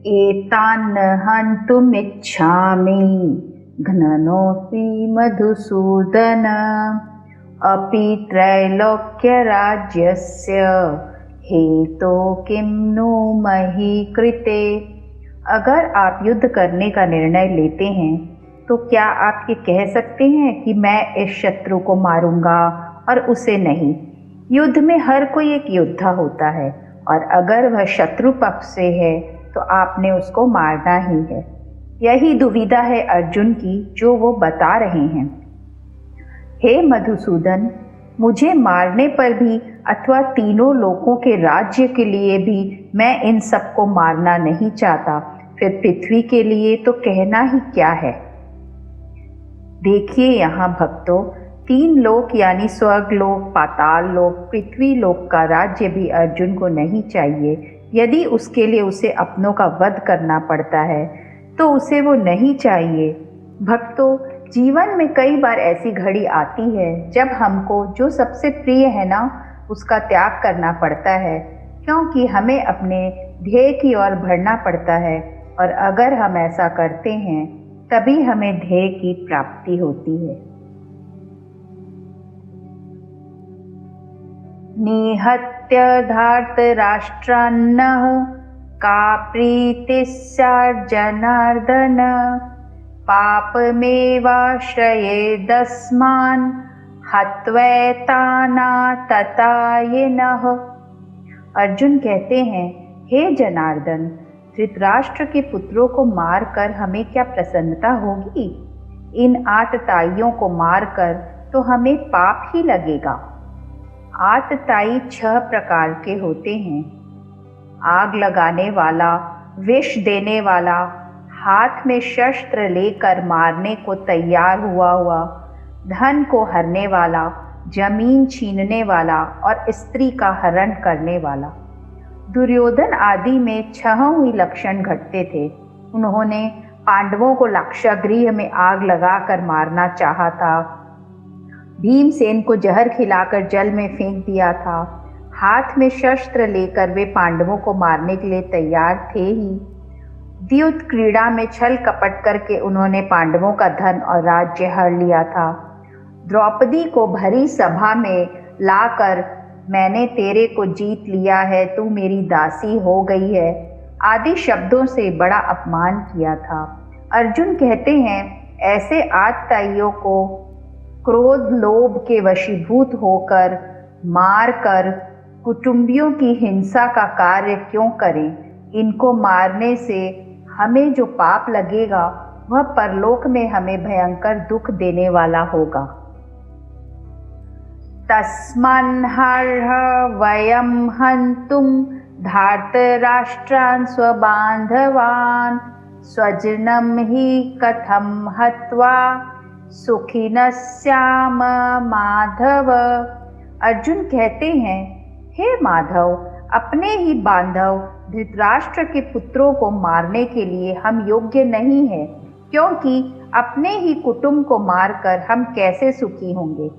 एतान्न हन्तुमिच्छामि घ्ननोऽस्मि मधुसूदन अपि त्रैलोक्यराज्यस्य हेतो किं नु मही कृते। अगर आप युद्ध करने का निर्णय लेते हैं तो क्या आप ये कह सकते हैं कि मैं इस शत्रु को मारूंगा और उसे नहीं। युद्ध में हर कोई एक योद्धा होता है और अगर वह शत्रु पक्ष से है तो आपने उसको मारना ही है। यही दुविधा है अर्जुन की जो वो बता रहे हैं। हे मधुसूदन, मुझे मारने पर भी अथवा तीनों लोकों के राज्य के लिए भी मैं इन सबको मारना नहीं चाहता, फिर पृथ्वी के लिए तो कहना ही क्या है। देखिए यहाँ भक्तों, तीन लोक यानी स्वर्ग लोक, पाताल लोक, पृथ्वी लोक का राज्य भी अर्जुन को नहीं चाहिए। यदि उसके लिए उसे अपनों का वध करना पड़ता है तो उसे वो नहीं चाहिए। भक्तों, जीवन में कई बार ऐसी घड़ी आती है जब हमको जो सबसे प्रिय है ना उसका त्याग करना पड़ता है, क्योंकि हमें अपने ध्येय की ओर बढ़ना पड़ता है और अगर हम ऐसा करते हैं तभी हमें ध्येय की प्राप्ति होती है। निहत्य धार्तराष्ट्रान्नः का प्रीतिः स्याज्जनार्दन पापमेवाश्रयेदस्मान् हत्वैतानाततायिनः। अर्जुन कहते हैं, हे जनार्दन, धृतराष्ट्र के पुत्रों को मारकर हमें क्या प्रसन्नता होगी। इन आतताइयों को मारकर तो हमें पाप ही लगेगा। आतताई 6 प्रकार के होते हैं। आग लगाने वाला, विष देने वाला, हाथ में शस्त्र लेकर मारने को तैयार हुआ, धन को हरने वाला, जमीन छीनने वाला और स्त्री का हरण करने वाला। दुर्योधन आदि में 6 ही लक्षण घटते थे। उन्होंने पांडवों को लाक्षागृह में आग लगाकर मारना चाहा था। भीमसेन को जहर खिलाकर जल में फेंक दिया था। हाथ में शस्त्र लेकर वे पांडवों को मारने के लिए तैयार थे ही। द्यूत क्रीड़ा में छल कपट करके उन्होंने पांडवों का धन और राज्य हर लिया था। द्रौपदी को भरी सभा में लाकर मैंने तेरे को जीत लिया है, तू मेरी दासी हो गई है आदि शब्दों से बड़ा अपमान किया था। अर्जुन कहते हैं, ऐसे आतताइयों को क्रोध लोभ के वशीभूत होकर मार कर कुटुंबियों की हिंसा का कार्य क्यों करें। इनको मारने से हमें जो पाप लगेगा वह परलोक में हमें भयंकर दुख देने वाला होगा। तस्मान्नर्ह वयं हन्तुं धार्तराष्ट्रान् स्वबान्धवान् स्वजनं हि कथं हत्वा सुखिनः स्याम माधव। अर्जुन कहते हैं, हे माधव, अपने ही बांधव धृतराष्ट्र के पुत्रों को मारने के लिए हम योग्य नहीं हैं, क्योंकि अपने ही कुटुंब को मारकर हम कैसे सुखी होंगे।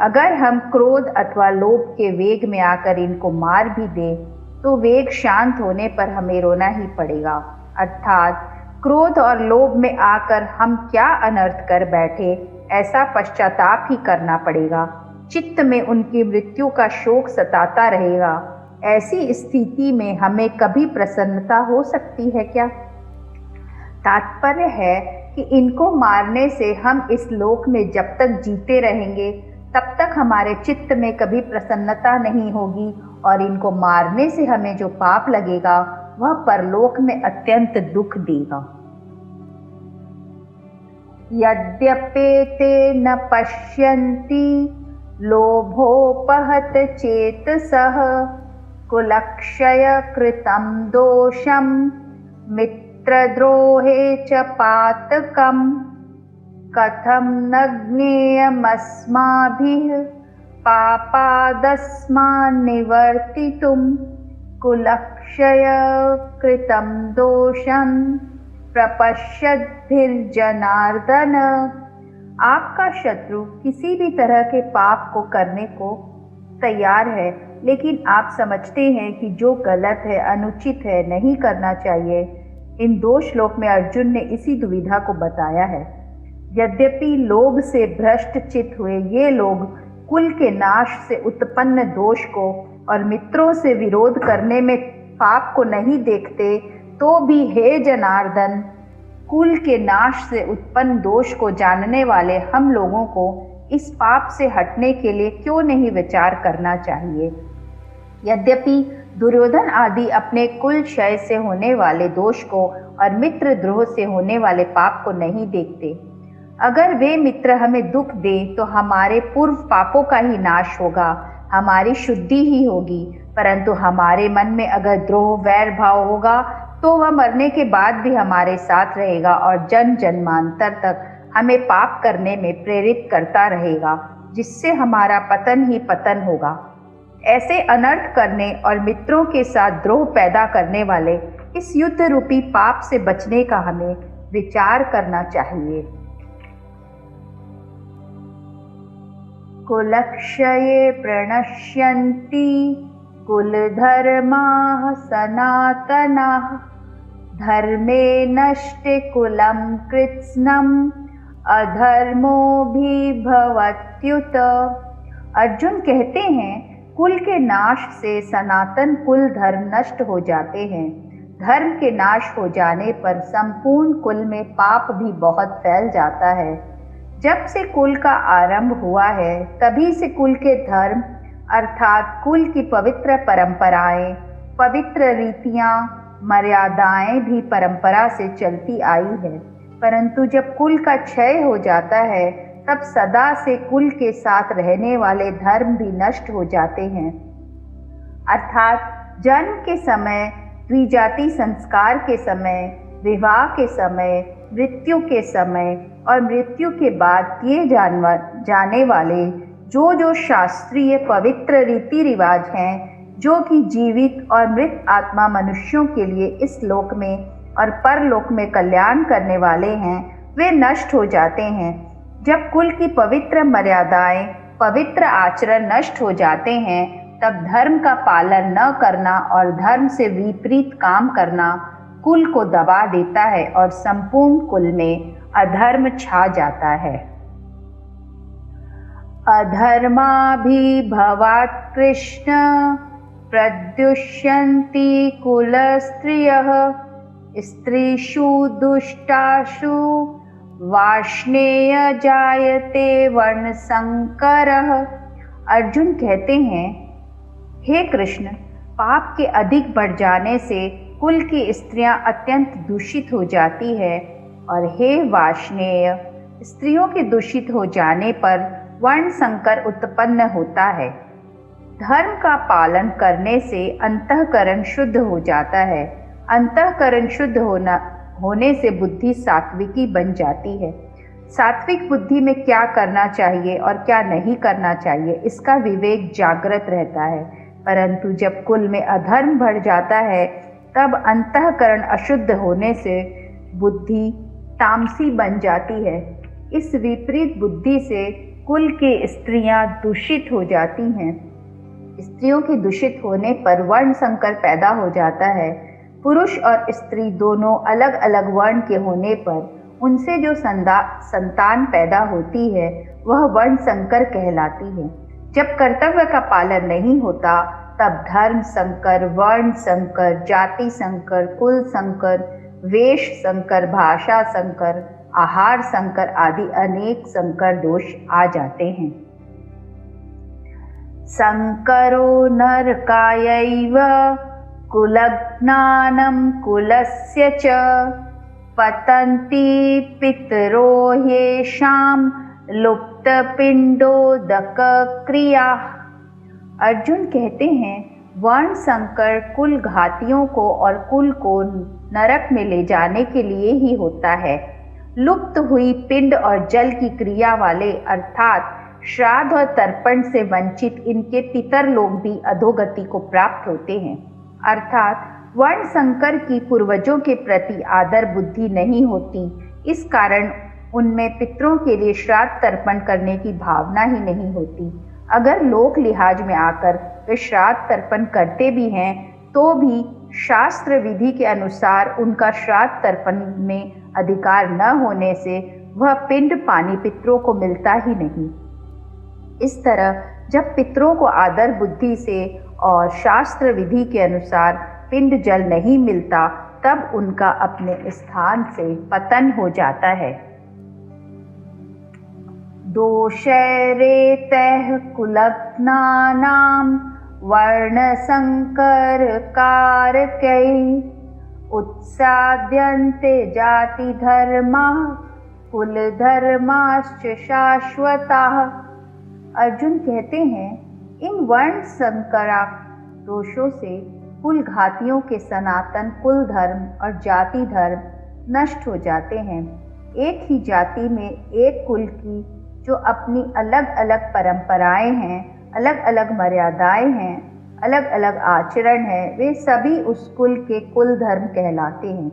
अगर हम क्रोध अथवा लोभ के वेग में आकर इनको मार भी दें तो वेग शांत होने पर हमें रोना ही पड़ेगा। अर्थात क्रोध और लोभ में आकर हम क्या अनर्थ कर बैठे, ऐसा पश्चाताप ही करना पड़ेगा। चित्त में उनकी मृत्यु का शोक सताता रहेगा। ऐसी स्थिति में हमें कभी प्रसन्नता हो सकती है क्या। तात्पर्य है कि इनको मारने से हम इस लोक में जब तक जीते रहेंगे तब तक हमारे चित्त में कभी प्रसन्नता नहीं होगी और इनको मारने से हमें जो पाप लगेगा वह परलोक में अत्यंत दुख देगा। यद्यपेते न पश्यन्ति लोभोपहत चेतसः कुलक्षय कृतं दोषं मित्रद्रोहे च पातकम् कथं न ज्ञेयमस्माभिः पापादस्मान् निवर्तितुं कुलक्षय कृतं दोषं प्रपश्यद्भिर्जनार्दन। आपका शत्रु किसी भी तरह के पाप को करने को तैयार है, लेकिन आप समझते हैं कि जो गलत है, अनुचित है, नहीं करना चाहिए, इन 2 श्लोक में अर्जुन ने इसी दुविधा को बताया है। यद्यपि लोभ से भ्रष्ट चित हुए ये लोग कुल के नाश से उत्पन्न दोष को और मित्रों से विरोध करने में पाप को नहीं देखते, तो भी हे जनार्दन, कुल के नाश से उत्पन्न दोष को जानने वाले हम लोगों को इस पाप से हटने के लिए क्यों नहीं विचार करना चाहिए। यद्यपि दुर्योधन आदि अपने कुल क्षय से होने वाले दोष को और मित्र द्रोह से होने वाले पाप को नहीं देखते, अगर वे मित्र हमें दुख दे तो हमारे पूर्व पापों का ही नाश होगा, हमारी शुद्धि ही होगी। परंतु हमारे मन में अगर द्रोह वैर भाव होगा तो वह मरने के बाद भी हमारे साथ रहेगा और जन्म जन्मांतर तक हमें पाप करने में प्रेरित करता रहेगा, जिससे हमारा पतन ही पतन होगा। ऐसे अनर्थ करने और मित्रों के साथ द्रोह पैदा करने वाले इस युद्ध रूपी पाप से बचने का हमें विचार करना चाहिए। कुलक्षये प्रणश्यन्ति कुलधर्माः सनातनाः धर्मे नष्टे कुलं कृत्स्नम् अधर्मोऽभिभवत्युत। अर्जुन कहते हैं, कुल के नाश से सनातन कुल धर्म नष्ट हो जाते हैं। धर्म के नाश हो जाने पर संपूर्ण कुल में पाप भी बहुत फैल जाता है। जब से कुल का आरंभ हुआ है, तभी से कुल के धर्म अर्थात कुल की पवित्र परंपराएं, पवित्र रीतियां, मर्यादाएं भी परंपरा से चलती आई है। परंतु जब कुल का क्षय हो जाता है, तब सदा से कुल के साथ रहने वाले धर्म भी नष्ट हो जाते हैं। अर्थात जन्म के समय, द्विजाति संस्कार के समय, विवाह के समय, मृत्यु के समय और मृत्यु के बाद किए जाने वाले जो शास्त्रीय पवित्र रीति रिवाज हैं, जो कि जीवित और मृत आत्मा मनुष्यों के लिए इस लोक में और परलोक में कल्याण करने वाले हैं, वे नष्ट हो जाते हैं। जब कुल की पवित्र मर्यादाएं, पवित्र आचरण नष्ट हो जाते हैं, तब धर्म का पालन न करना और धर्म से विपरीत काम करना कुल को दबा देता है और संपूर्ण कुल में अधर्म छा जाता है। अधर्माभिभवात् कृष्ण प्रद्युष्यन्ति कुलस्त्रियः स्त्रीषु दुष्टासु वार्ष्णेय जायते वर्णसंकरः। अर्जुन कहते हैं, हे कृष्ण, पाप के अधिक बढ़ जाने से कुल की स्त्रियां अत्यंत दूषित हो जाती है, और हे वार्ष्णेय, स्त्रियों के दूषित हो जाने पर वर्ण संकर उत्पन्न होता है। धर्म का पालन करने से अंतःकरण शुद्ध हो जाता है। अंतःकरण शुद्ध होने से बुद्धि सात्विकी बन जाती है। सात्विक बुद्धि में क्या करना चाहिए और क्या नहीं करना चाहिए, इसका विवेक जागृत रहता है। परंतु जब कुल में अधर्म बढ़ जाता है, तब अंतःकरण अशुद्ध होने से बुद्धि तामसी बन जाती है। इस विपरीत बुद्धि से कुल की स्त्रियां दूषित हो जाती हैं। स्त्रियों के दूषित होने पर वर्ण संकर पैदा हो जाता है। पुरुष और स्त्री दोनों अलग अलग वर्ण के होने पर उनसे जो संतान पैदा होती है, वह वर्ण संकर कहलाती है। जब कर्तव्य का पालन नहीं होता, तब धर्म संकर, वर्ण संकर, जाति संकर, कुल संकर, वेश संकर, भाषा संकर, आहार संकर आदि अनेक संकर दोष आ जाते हैं। संकरो नरकायैव कुलज्ञानं कुलस्य च पतन्ति पितरो येषां लुप्तपिण्डोदक क्रियाः। अर्जुन कहते हैं, वर्ण संकर कुल घातियों को और कुल को नरक में ले जाने के लिए ही होता है। लुप्त हुई पिंड और जल की क्रिया वाले अर्थात श्राद्ध और तर्पण से वंचित इनके पितर लोग भी अधोगति को प्राप्त होते हैं। अर्थात वर्ण संकर की पूर्वजों के प्रति आदर बुद्धि नहीं होती। इस कारण उनमें पितरों के लिए श्राद्ध तर्पण करने की भावना ही नहीं होती। अगर लोक लिहाज में आकर वे श्राद्ध तर्पण करते भी हैं, तो भी शास्त्र विधि के अनुसार उनका श्राद्ध तर्पण में अधिकार न होने से वह पिंड पानी पितरों को मिलता ही नहीं। इस तरह जब पितरों को आदर बुद्धि से और शास्त्र विधि के अनुसार पिंड जल नहीं मिलता, तब उनका अपने स्थान से पतन हो जाता है। दोषैरेतैः कुलघ्नानां वर्णसंकरकारकैः उत्साद्यन्ते जातिधर्माः कुलधर्माश्च शाश्वताः। अर्जुन कहते हैं, इन वर्ण संकराक दोषों से कुल घातियों के सनातन कुल धर्म और जाति धर्म नष्ट हो जाते हैं। एक ही जाति में एक कुल की जो अपनी अलग अलग परंपराएं हैं, अलग अलग मर्यादाएं हैं, अलग अलग आचरण है, वे सभी उस कुल के कुल धर्म कहलाते हैं।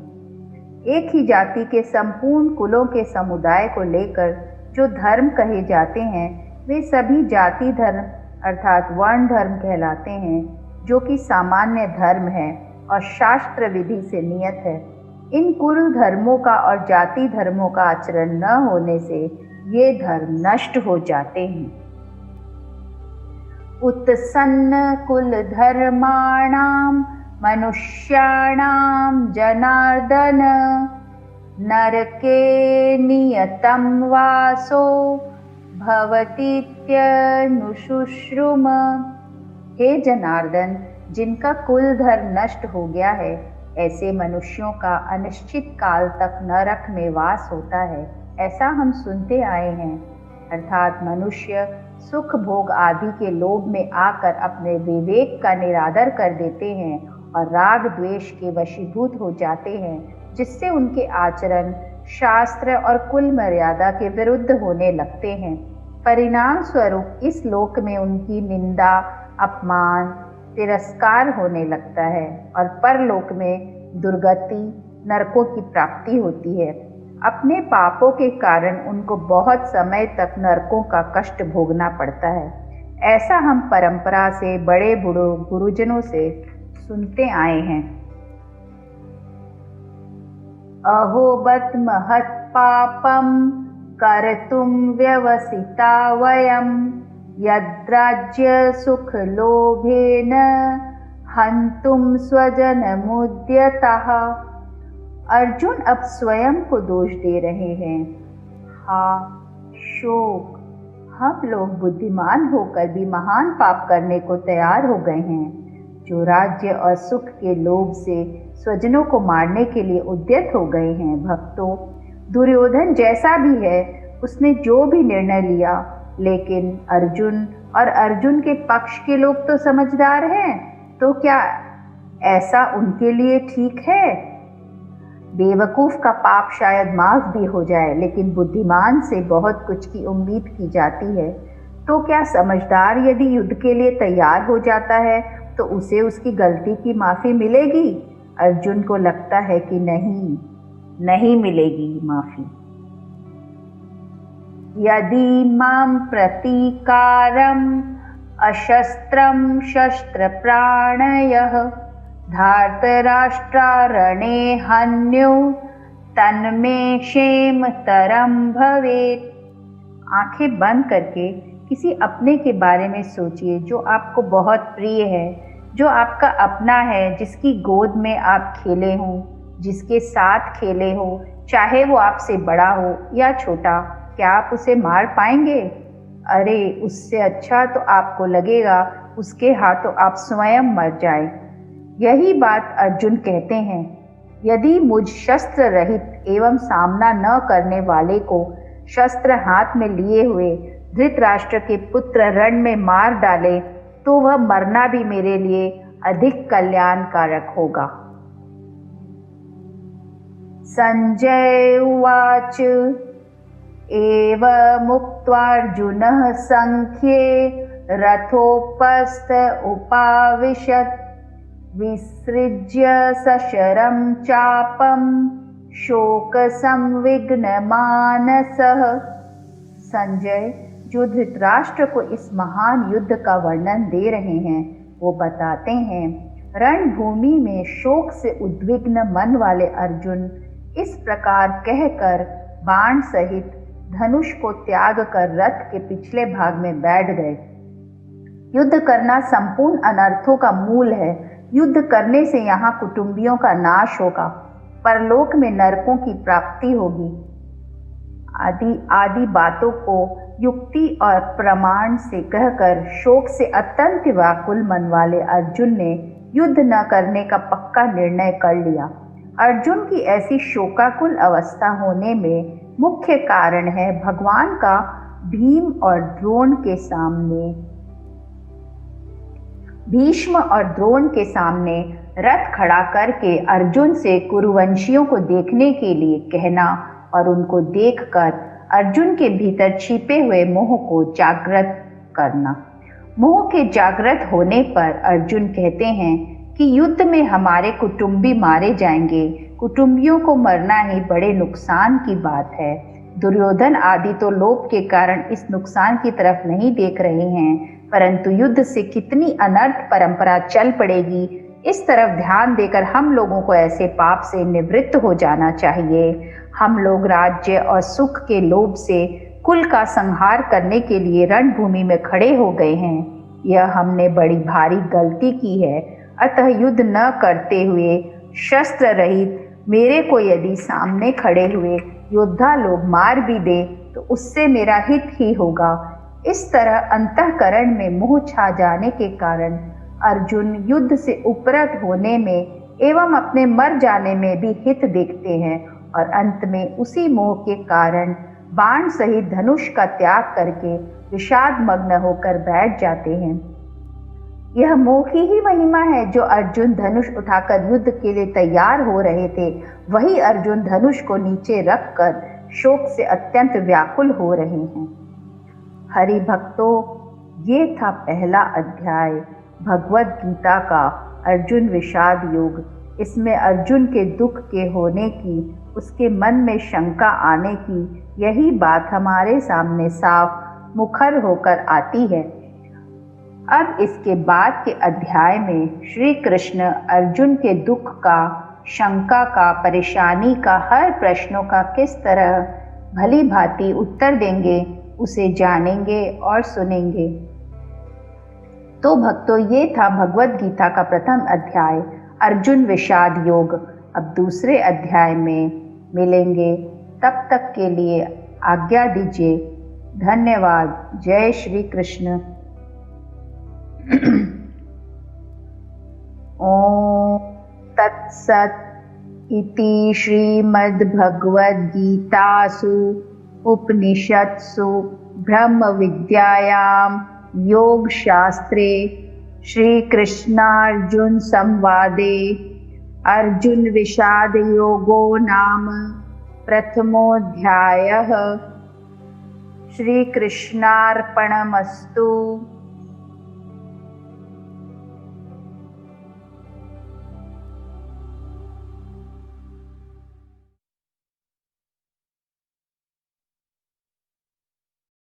एक ही जाति के संपूर्ण कुलों के समुदाय को लेकर जो धर्म कहे जाते हैं, वे सभी जाति धर्म अर्थात वर्ण धर्म कहलाते हैं, जो कि सामान्य धर्म है और शास्त्र विधि से नियत है। इन कुल धर्मों का और जाति धर्मों का आचरण न होने से ये धर्म नष्ट हो जाते हैं। उत्सन्न कुल धर्माणां मनुष्याणां जनार्दन नरके नियतं वासो भवतीत्यनुशुश्रुम। हे जनार्दन, जिनका कुल धर्म नष्ट हो गया है, ऐसे मनुष्यों का अनिश्चित काल तक नरक में वास होता है, ऐसा हम सुनते आए हैं। अर्थात मनुष्य सुख भोग आदि के लोभ में आकर अपने विवेक का निरादर कर देते हैं और राग द्वेष के वशीभूत हो जाते हैं, जिससे उनके आचरण शास्त्र और कुल मर्यादा के विरुद्ध होने लगते हैं। परिणाम स्वरूप इस लोक में उनकी निंदा, अपमान, तिरस्कार होने लगता है और परलोक में दुर्गति, नरकों की प्राप्ति होती है। अपने पापों के कारण उनको बहुत समय तक नरकों का कष्ट भोगना पड़ता है। ऐसा हम परंपरा से बड़े बूढ़ों गुरुजनों से सुनते आए हैं। अहोबत महत् पापम कर्तुं व्यवसिता वयं यद्राज्य सुख लोभेन हन्तुं स्वजनमुद्यतः। अर्जुन अब स्वयं को दोष दे रहे हैं। हाँ, शोक, हम लोग बुद्धिमान होकर भी महान पाप करने को तैयार हो गए हैं, जो राज्य और सुख के लोभ से स्वजनों को मारने के लिए उद्यत हो गए हैं। भक्तों, दुर्योधन जैसा भी है, उसने जो भी निर्णय लिया, लेकिन अर्जुन और अर्जुन के पक्ष के लोग तो समझदार हैं, तो क्या ऐसा उनके लिए ठीक है? बेवकूफ़ का पाप शायद माफ़ भी हो जाए, लेकिन बुद्धिमान से बहुत कुछ की उम्मीद की जाती है। तो क्या समझदार यदि युद्ध के लिए तैयार हो जाता है तो उसे उसकी गलती की माफ़ी मिलेगी? अर्जुन को लगता है कि नहीं मिलेगी माफ़ी। यदि मां प्रतीकारम् अशस्त्रं शस्त्रप्राणयः धार्तराष्ट्रारणे हन्यो तन्मे क्षेमतरं भवेत्। आंखें बंद करके किसी अपने के बारे में सोचिए जो आपको बहुत प्रिय है, जो आपका अपना है, जिसकी गोद में आप खेले हों, जिसके साथ खेले हो, चाहे वो आपसे बड़ा हो या छोटा। क्या आप उसे मार पाएंगे? अरे, उससे अच्छा तो आपको लगेगा उसके हाथों आप स्वयं मर जाएं। यही बात अर्जुन कहते हैं। यदि मुझ शस्त्र रहित एवं सामना न करने वाले को शस्त्र हाथ में लिए हुए धृतराष्ट्र के पुत्र रण में मार डाले, तो वह मरना भी मेरे लिए अधिक कल्याणकारक होगा। संजय उवाच एवमुक्त्वार्जुनः संख्ये रथोपस्थ उपाविशत् विसृज्य सशरं चापं शोकसंविघ्नमानसः। संजय, जो धृतराष्ट्र को इस महान युद्ध का वर्णन दे रहे हैं, वो बताते हैं, रणभूमि में शोक से उद्विग्न मन वाले अर्जुन इस प्रकार कहकर बाण सहित धनुष को त्याग कर रथ के पिछले भाग में बैठ गए। युद्ध करना संपूर्ण अनर्थों का मूल है। युद्ध करने से यहाँ कुटुंबियों का नाश होगा, परलोक में नरकों की प्राप्ति होगी। आदि बातों को युक्ति और प्रमाण से कहकर शोक से अत्यंत व्याकुल मन वाले अर्जुन ने युद्ध न करने का पक्का निर्णय कर लिया। अर्जुन की ऐसी शोकाकुल अवस्था होने में मुख्य कारण है भगवान का भीष्म और द्रोण के सामने रथ खड़ा करके अर्जुन से कुरुवंशियों को देखने के लिए कहना और उनको देखकर अर्जुन के भीतर छिपे हुए मोह को जागृत करना। मोह के जागृत होने पर अर्जुन कहते हैं कि युद्ध में हमारे कुटुंबी मारे जाएंगे। कुटुंबियों को मरना ही बड़े नुकसान की बात है। दुर्योधन आदि तो लोभ के कारण इस नुकसान की तरफ नहीं देख रहे हैं, परंतु युद्ध से कितनी अनर्थ परंपरा चल पड़ेगी, इस तरफ ध्यान देकर हम लोगों को ऐसे पाप से निवृत्त हो जाना चाहिए। हम लोग राज्य और सुख के लोभ से कुल का संहार करने के लिए रणभूमि में खड़े हो गए हैं। यह हमने बड़ी भारी गलती की है। अतः युद्ध न करते हुए शस्त्र रहित मेरे को यदि सामने खड़े हुए योद्धा लोग मार भी दे तो उससे मेरा हित ही होगा। इस तरह अंतःकरण में मोह छा जाने के कारण अर्जुन युद्ध से उपरत होने में एवं अपने मर जाने में भी हित देखते हैं और अंत में उसी मोह के कारण बाण सहित धनुष का त्याग करके विषाद मग्न होकर बैठ जाते हैं। यह मोह की ही महिमा है। जो अर्जुन धनुष उठाकर युद्ध के लिए तैयार हो रहे थे, वही अर्जुन धनुष को नीचे रखकर शोक से अत्यंत व्याकुल हो रहे हैं। हरि भक्तों, ये था पहला अध्याय भगवद गीता का अर्जुन विषाद योग। इसमें अर्जुन के दुख के होने की, उसके मन में शंका आने की यही बात हमारे सामने साफ मुखर होकर आती है। अब इसके बाद के अध्याय में श्री कृष्ण अर्जुन के दुख का, शंका का, परेशानी का, हर प्रश्नों का किस तरह भली भांति उत्तर देंगे, उसे जानेंगे और सुनेंगे। तो भक्तों, ये था भगवद गीता का प्रथम अध्याय अर्जुन विषाद योग। अब दूसरे अध्याय में मिलेंगे। तब तक के लिए आज्ञा दीजिए। धन्यवाद। जय श्री कृष्ण। ओम तत्सत् इति श्रीमद्भगवद्गीतासु उपनिषत्सु ब्रह्म विद्यायां योगशास्त्रे श्रीकृष्णार्जुन संवादे अर्जुन विषाद योगो नाम प्रथमोऽध्यायः। श्रीकृष्णार्पणमस्तु।